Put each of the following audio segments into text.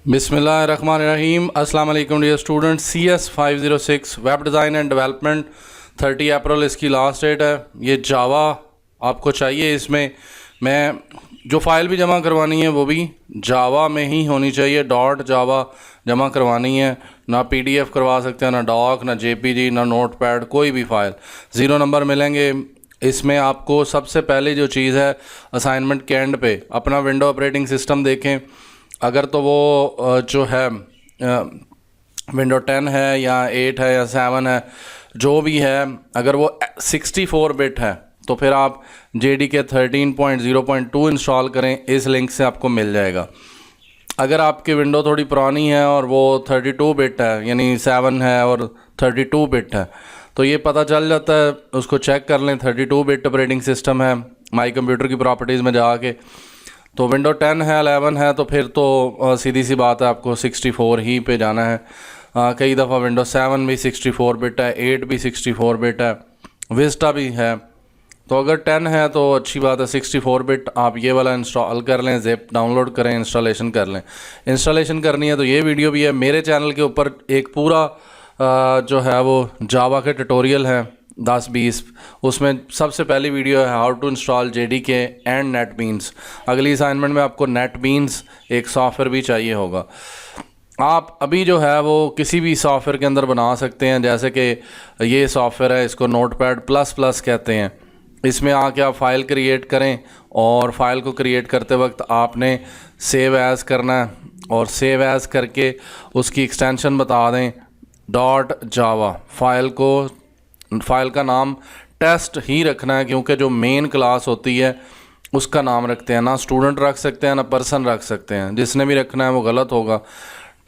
बिस्मिल्लाहिर्रहमानिर्रहीम। अस्सलाम वालेकुम dear student. CS 506 web design and development 30 April इसकी लास्ट डेट है। ये जावा आपको चाहिए। इसमें मैं जो फ़ाइल भी जमा करवानी है वो भी जावा में ही होनी चाहिए। डॉट जावा जमा करवानी है, ना PDF करवा सकते हैं, ना डॉक, ना JPG, ना नोटपैड, कोई भी फ़ाइल। 0 नंबर मिलेंगे। इसमें आपको सबसे पहले जो चीज़ है, असाइनमेंट के एंड पे अपना विंडो ऑपरेटिंग सिस्टम देखें। अगर तो वो जो है विंडो 10 है या 8 है या 7 है, जो भी है, अगर वो 64 बिट है तो फिर आप JDK 13.0.2 इंस्टॉल करें। इस लिंक से आपको मिल जाएगा। अगर आपकी विंडो थोड़ी पुरानी है और वो 32 बिट है, यानी 7 है और 32 बिट है, तो ये पता चल जाता है। उसको चेक कर लें, 32 बिट ऑपरेटिंग सिस्टम है माई कंप्यूटर की प्रॉपर्टीज़ में जाके। तो विंडो 10 है, 11 है, तो फिर तो सीधी सी बात है, आपको 64 ही पे जाना है। कई दफ़ा विंडो 7 भी 64 बिट है, 8 भी 64 बिट है, विस्टा भी है। तो अगर 10 है तो अच्छी बात है, 64 बिट आप ये वाला इंस्टॉल कर लें, ज़िप डाउनलोड करें, इंस्टॉलेशन कर लें। इंस्टॉलेशन करनी है तो ये वीडियो भी है। मेरे चैनल के ऊपर एक पूरा जो है वो जावा के ट्यूटोरियल है 10-20। उसमें सबसे पहली वीडियो है how to install JDK and NetBeans. अगली असाइनमेंट में आपको नेटबीन्स एक सॉफ्टवेयर भी चाहिए होगा। आप अभी जो है वो किसी भी सॉफ्टवेयर के अंदर बना सकते हैं, जैसे कि ये सॉफ्टवेयर है, इसको नोटपैड प्लस कहते हैं। इसमें आके आप फाइल क्रिएट करें और फाइल को क्रिएट करते वक्त आपने सेव एज़ करना है और सेव एज़ करके उसकी एक्सटेंशन बता दें .java। फाइल का नाम टेस्ट ही रखना है, क्योंकि जो मेन क्लास होती है उसका नाम रखते हैं। ना स्टूडेंट रख सकते हैं, ना पर्सन रख सकते हैं। जिसने भी रखना है वो गलत होगा।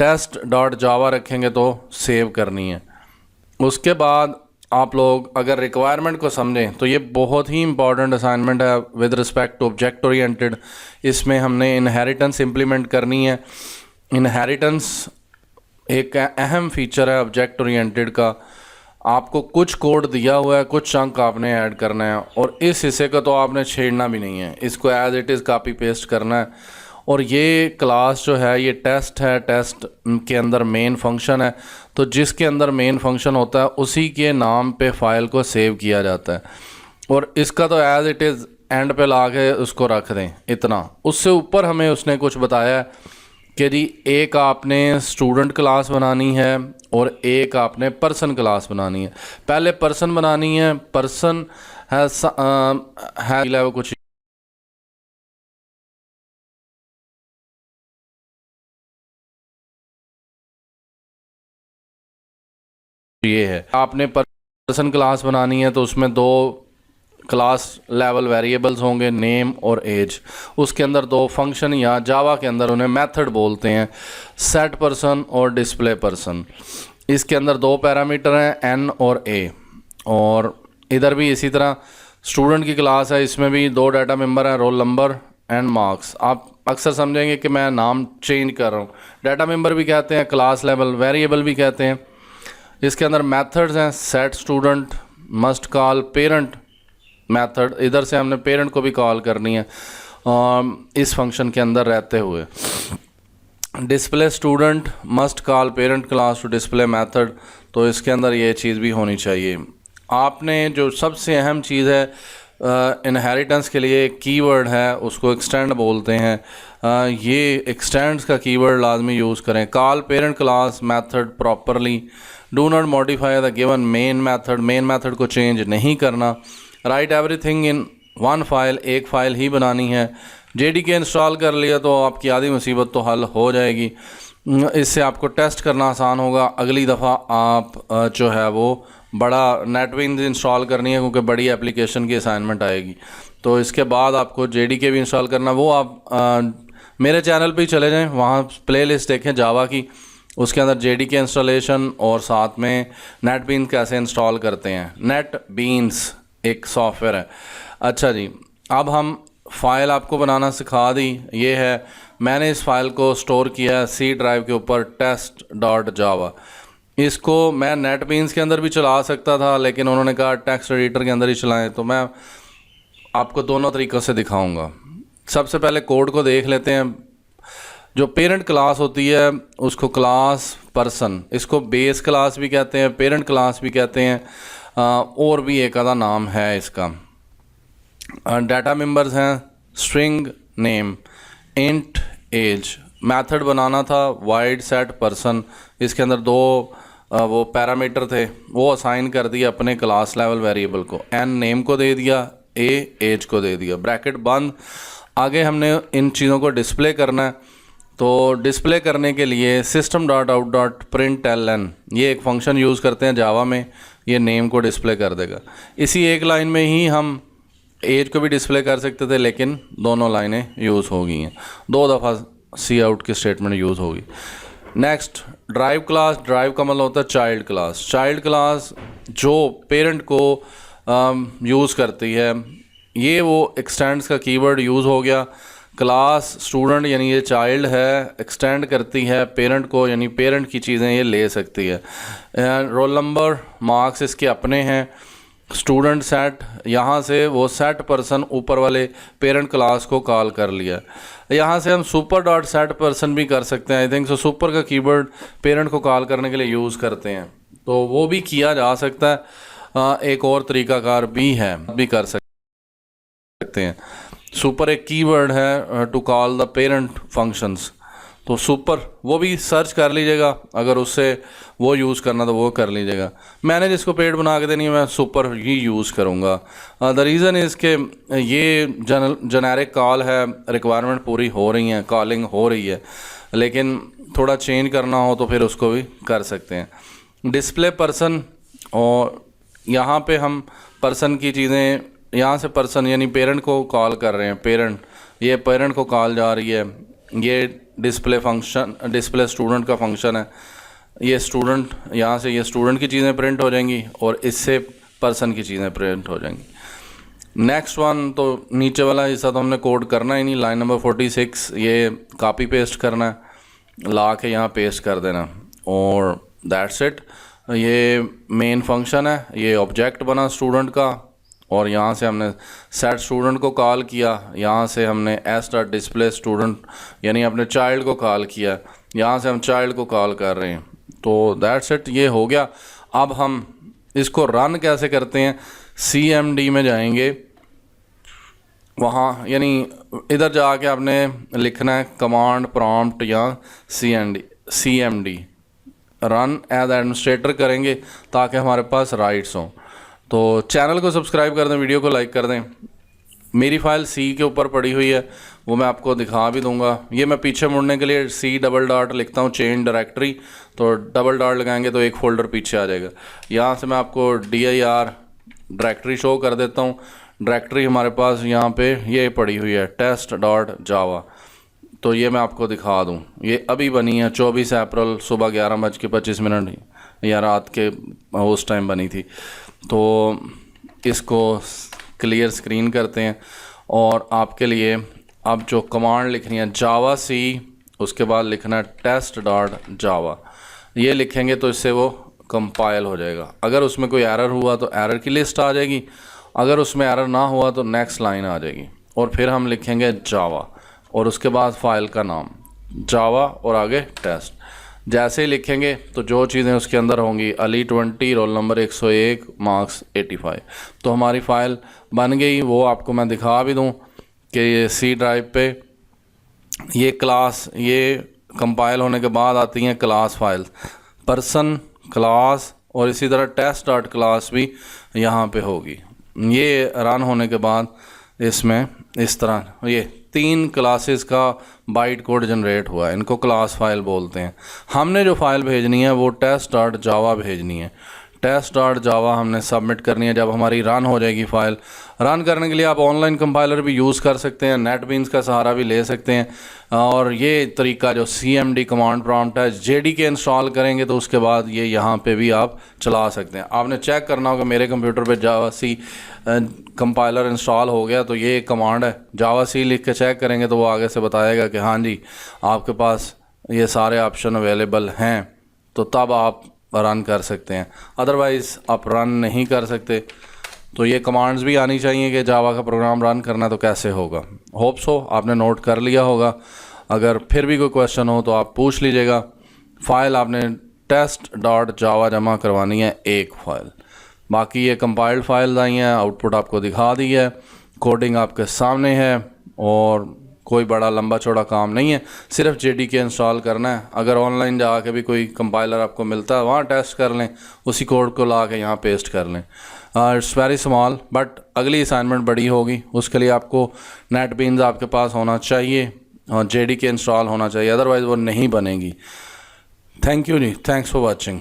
test.java रखेंगे तो सेव करनी है। उसके बाद आप लोग अगर रिक्वायरमेंट को समझें तो ये बहुत ही इंपॉर्टेंट असाइनमेंट है with respect to object oriented. इसमें हमने इनहेरिटेंस इम्प्लीमेंट करनी है। इनहेरिटेंस एक अहम फीचर है ऑब्जेक्ट ओरिएंटेड का। आपको कुछ कोड दिया हुआ है, कुछ चंक आपने ऐड करना है और इस हिस्से का तो आपने छेड़ना भी नहीं है, इसको as it is copy paste करना है। और ये क्लास जो है ये टेस्ट है, टेस्ट के अंदर मेन फंक्शन है, तो जिसके अंदर मेन फंक्शन होता है उसी के नाम पे फाइल को सेव किया जाता है। और इसका तो एज इट इज़ एंड पे ला के उसको रख दें इतना। उससे ऊपर हमें उसने कुछ बताया है कि जी एक आपने स्टूडेंट क्लास बनानी है और एक आपने पर्सन क्लास बनानी है। पहले पर्सन बनानी है। पर्सन है कुछ ये है। आपने पर्सन क्लास बनानी है तो उसमें 2 क्लास लेवल वेरिएबल्स होंगे, नेम और एज। उसके अंदर 2 फंक्शन, या जावा के अंदर उन्हें मेथड बोलते हैं, सेट पर्सन और डिस्प्ले पर्सन। इसके अंदर 2 पैरामीटर हैं, N और A। और इधर भी इसी तरह स्टूडेंट की क्लास है, इसमें भी 2 डाटा मेंबर हैं, रोल नंबर एंड मार्क्स। आप अक्सर समझेंगे कि मैं नाम चेंज कर रहा हूँ। डाटा मेंबर भी कहते हैं, क्लास लेवल वेरिएबल भी कहते हैं। इसके अंदर मेथड्स हैं, set student, must call parent method. इधर से हमने पेरेंट को भी कॉल करनी है इस फंक्शन के अंदर रहते हुए। Display student, must call parent class to display method, तो इसके अंदर ये चीज़ भी होनी चाहिए। आपने जो सबसे अहम चीज़ है इनहेरिटेंस के लिए कीवर्ड है, उसको एक्सटेंड बोलते हैं। ये एक्सटेंड्स का कीवर्ड लाजमी यूज़ करें। Call parent class method properly, do not modify the given main method. Main method को चेंज नहीं करना। Right everything in one file, एक फ़ाइल ही बनानी है। JDK इंस्टॉल कर लिया तो आपकी आधी मुसीबत तो हल हो जाएगी। इससे आपको टेस्ट करना आसान होगा। अगली दफ़ा आप जो है वो बड़ा नेटबीन्स इंस्टॉल करनी है, क्योंकि बड़ी एप्लीकेशन की असाइनमेंट आएगी। तो इसके बाद आपको JDK भी इंस्टॉल करना। वो आप मेरे चैनल पे ही चले जाएं, वहाँ प्लेलिस्ट देखें जावा की, उसके अंदर JDK इंस्टॉलेशन और साथ में नेटबीन्स कैसे इंस्टॉल करते हैं। नेटबीन्स एक सॉफ्टवेयर है। अच्छा जी, अब हम फ़ाइल आपको बनाना सिखा दी। ये है, मैंने इस फाइल को स्टोर किया है C ड्राइव के ऊपर, test.java। इसको मैं नेटबीन्स के अंदर भी चला सकता था, लेकिन उन्होंने कहा टेक्स्ट एडिटर के अंदर ही चलाएं, तो मैं आपको दोनों तरीक़ों से दिखाऊंगा। सबसे पहले कोड को देख लेते हैं। जो पेरेंट क्लास होती है उसको क्लास पर्सन, इसको बेस क्लास भी कहते हैं, पेरेंट क्लास भी कहते हैं, और भी एक आधा नाम है इसका। डाटा मेंबर्स हैं string name, int age. Method बनाना था वाइड सेट पर्सन, इसके अंदर दो वो पैरामीटर थे, वो असाइन कर दिया अपने क्लास लेवल वेरिएबल को, एन नेम को दे दिया, ए एज को दे दिया, ब्रैकेट बंद। आगे हमने इन चीज़ों को डिस्प्ले करना है, तो डिस्प्ले करने के लिए system.out.println ये एक फंक्शन यूज़ करते हैं जावा में, ये नेम को डिस्प्ले कर देगा। इसी एक लाइन में ही हम एज को भी डिस्प्ले कर सकते थे, लेकिन दोनों लाइनें यूज़ हो गई हैं, 2 दफ़ा सी आउट की स्टेटमेंट यूज़ होगी। नेक्स्ट ड्राइव क्लास, ड्राइव का मतलब होता है चाइल्ड क्लास। चाइल्ड क्लास जो पेरेंट को यूज़ करती है, ये वो एक्सटेंड्स का कीवर्ड यूज़ हो गया। क्लास स्टूडेंट यानी ये चाइल्ड है, एक्सटेंड करती है पेरेंट को, यानी पेरेंट की चीज़ें ये ले सकती है। रोल नंबर मार्क्स इसके अपने हैं। स्टूडेंट सेट, यहाँ से वो सेट पर्सन ऊपर वाले पेरेंट क्लास को कॉल कर लिया। यहाँ से हम सुपर डॉट सेट पर्सन भी कर सकते हैं। आई थिंक सो सुपर का कीवर्ड पेरेंट को कॉल करने के लिए यूज़ करते हैं, तो वो भी किया जा सकता है। एक और तरीकाकार भी है, भी कर सकते हैं। सुपर एक कीवर्ड है to call the parent functions, तो सुपर वो भी सर्च कर लीजिएगा, अगर उससे वो यूज़ करना तो वो कर लीजिएगा। मैंने जिसको पेड बना के देनी है मैं सुपर ही यूज़ करूँगा। द रीज़न इज़ के ये जेनेरिक कॉल है, रिक्वायरमेंट पूरी हो रही है, कॉलिंग हो रही है, लेकिन थोड़ा चेंज करना हो तो फिर उसको भी कर सकते हैं। डिस्प्ले पर्सन, और यहाँ पे हम पर्सन की चीज़ें, यहाँ से पर्सन यानी पेरेंट को कॉल कर रहे हैं, पेरेंट, ये पेरेंट को कॉल जा रही है। ये डिस्प्ले फंक्शन, डिस्प्ले स्टूडेंट का फंक्शन है। ये स्टूडेंट, यहाँ से ये स्टूडेंट की चीज़ें प्रिंट हो जाएंगी और इससे पर्सन की चीज़ें प्रिंट हो जाएंगी। नेक्स्ट वन, तो नीचे वाला हिस्सा तो हमने कोड करना ही नहीं। लाइन नंबर 46 ये कॉपी पेस्ट करना है, ला के यहाँ पेस्ट कर देना, और दैट्स इट। ये मेन फंक्शन है, ये ऑब्जेक्ट बना स्टूडेंट का, और यहाँ से हमने सेट स्टूडेंट को कॉल किया, यहाँ से हमने एस डॉट डिस्प्ले स्टूडेंट यानी अपने चाइल्ड को कॉल किया, यहाँ से हम चाइल्ड को कॉल कर रहे हैं। तो दैट्स इट, ये हो गया। अब हम इसको रन कैसे करते हैं, CMD में जाएंगे, वहाँ यानी इधर जाके आपने लिखना है कमांड प्रॉम्प्ट या CMD रन एज एडमिनिस्ट्रेटर करेंगे ताकि हमारे पास राइट्स हों। तो चैनल को सब्सक्राइब कर दें, वीडियो को लाइक कर दें। मेरी फ़ाइल C के ऊपर पड़ी हुई है, वो मैं आपको दिखा भी दूंगा। ये मैं पीछे मुड़ने के लिए C डबल डॉट लिखता हूँ, चेंज डायरेक्टरी, तो डबल डॉट लगाएंगे तो एक फ़ोल्डर पीछे आ जाएगा। यहाँ से मैं आपको dir डायरेक्टरी शो कर देता हूँ। डायरेक्टरी हमारे पास यहाँ पे ये पड़ी हुई है test.java, तो ये मैं आपको दिखा दूँ। ये अभी बनी है 24 अप्रैल सुबह 11:25 या रात के उस टाइम बनी थी। तो इसको क्लियर स्क्रीन करते हैं, और आपके लिए अब जो कमांड लिखनी है जावा सी, उसके बाद लिखना है test.java। ये लिखेंगे तो इससे वो कंपाइल हो जाएगा। अगर उसमें कोई एरर हुआ तो एरर की लिस्ट आ जाएगी, अगर उसमें एरर ना हुआ तो नेक्स्ट लाइन आ जाएगी, और फिर हम लिखेंगे जावा और उसके बाद फाइल का नाम जावा और आगे टेस्ट। जैसे ही लिखेंगे तो जो चीज़ें उसके अंदर होंगी, अली 20, रोल नंबर 101, मार्क्स 85, तो हमारी फ़ाइल बन गई। वो आपको मैं दिखा भी दूं कि ये C ड्राइव पे ये क्लास, ये कंपाइल होने के बाद आती हैं क्लास फाइल्स, पर्सन क्लास, और इसी तरह टेस्ट डॉट क्लास भी यहाँ पे होगी। ये रन होने के बाद इसमें इस तरह ये 3 क्लासेस का बाइट कोड जनरेट हुआ है, इनको क्लास फाइल बोलते हैं। हमने जो फाइल भेजनी है वो test.java भेजनी है। test.java हमने सबमिट करनी है। जब हमारी रन हो जाएगी फ़ाइल, रन करने के लिए आप ऑनलाइन कंपाइलर भी यूज़ कर सकते हैं, नेटबीन्स का सहारा भी ले सकते हैं। और ये तरीका जो CMD कमांड प्रॉम्प्ट है, JDK इंस्टॉल करेंगे तो उसके बाद ये यहाँ पे भी आप चला सकते हैं। आपने चेक करना होगा मेरे कंप्यूटर पे जावा सी कंपाइलर इंस्टॉल हो गया, तो ये एक कमांड है, जावा सी लिख के चेक करेंगे तो वो आगे से बताएगा कि हाँ जी आपके पास ये सारे ऑप्शन अवेलेबल हैं, तो तब आप रन कर सकते हैं। अदरवाइज़ आप रन नहीं कर सकते। तो ये कमांड्स भी आनी चाहिए कि जावा का प्रोग्राम रन करना तो कैसे होगा। होप सो आपने नोट कर लिया होगा। अगर फिर भी कोई क्वेश्चन हो तो आप पूछ लीजिएगा। फ़ाइल आपने test.java जमा करवानी है, एक फ़ाइल। बाकी ये कंपाइल्ड फाइल्स आई हैं, आउटपुट आपको दिखा दी है, कोडिंग आपके सामने है और कोई बड़ा लंबा चौड़ा काम नहीं है, सिर्फ JDK इंस्टॉल करना है। अगर ऑनलाइन जाके भी कोई कंपाइलर आपको मिलता है वहाँ टेस्ट कर लें, उसी कोड को ला के यहाँ पेस्ट कर लें। इट्स वेरी स्मॉल, बट अगली असाइनमेंट बड़ी होगी, उसके लिए आपको NetBeans आपके पास होना चाहिए और JDK इंस्टॉल होना चाहिए, अदरवाइज़ वो नहीं बनेगी। थैंक यू जी, थैंक्स फॉर वॉचिंग।